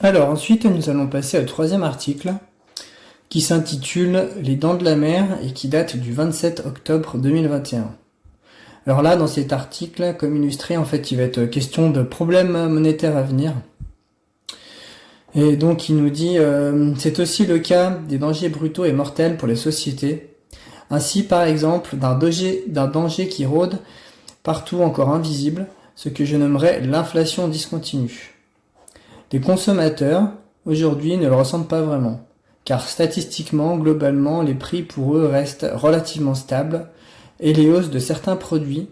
Alors ensuite, nous allons passer au troisième article qui s'intitule Les dents de la mer et qui date du 27 octobre 2021. Alors là, dans cet article, comme illustré, en fait, il va être question de problèmes monétaires à venir. Et donc, il nous dit c'est aussi le cas des dangers brutaux et mortels pour les sociétés. Ainsi, par exemple, d'un danger qui rôde partout encore invisible, ce que je nommerais l'inflation discontinue. Les consommateurs, aujourd'hui, ne le ressentent pas vraiment, car statistiquement, globalement, les prix pour eux restent relativement stables, et les hausses de certains produits,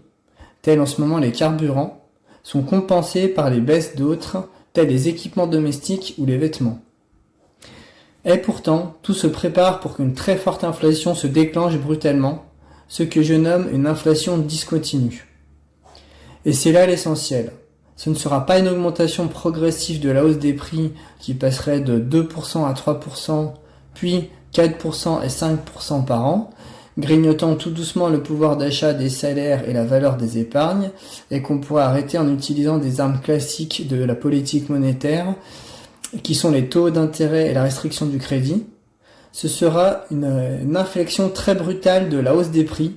tels en ce moment les carburants, sont compensées par les baisses d'autres, tels les équipements domestiques ou les vêtements. Et pourtant, tout se prépare pour qu'une très forte inflation se déclenche brutalement, ce que je nomme une inflation discontinue. Et c'est là l'essentiel. Ce ne sera pas une augmentation progressive de la hausse des prix qui passerait de 2% à 3%, puis 4% et 5% par an, grignotant tout doucement le pouvoir d'achat des salaires et la valeur des épargnes, et qu'on pourrait arrêter en utilisant des armes classiques de la politique monétaire, qui sont les taux d'intérêt et la restriction du crédit. Ce sera une inflexion très brutale de la hausse des prix,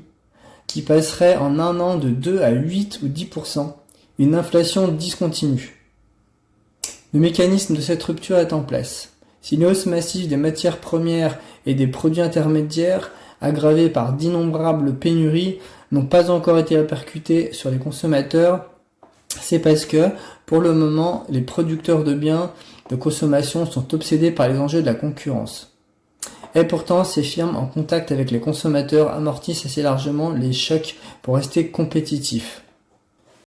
qui passerait en un an de 2 à 8 ou 10%, une inflation discontinue. Le mécanisme de cette rupture est en place. Si une hausse massive des matières premières et des produits intermédiaires, aggravée par d'innombrables pénuries, n'ont pas encore été répercutées sur les consommateurs, c'est parce que, pour le moment, les producteurs de biens de consommation sont obsédés par les enjeux de la concurrence. Et pourtant, ces firmes en contact avec les consommateurs amortissent assez largement les chocs pour rester compétitifs.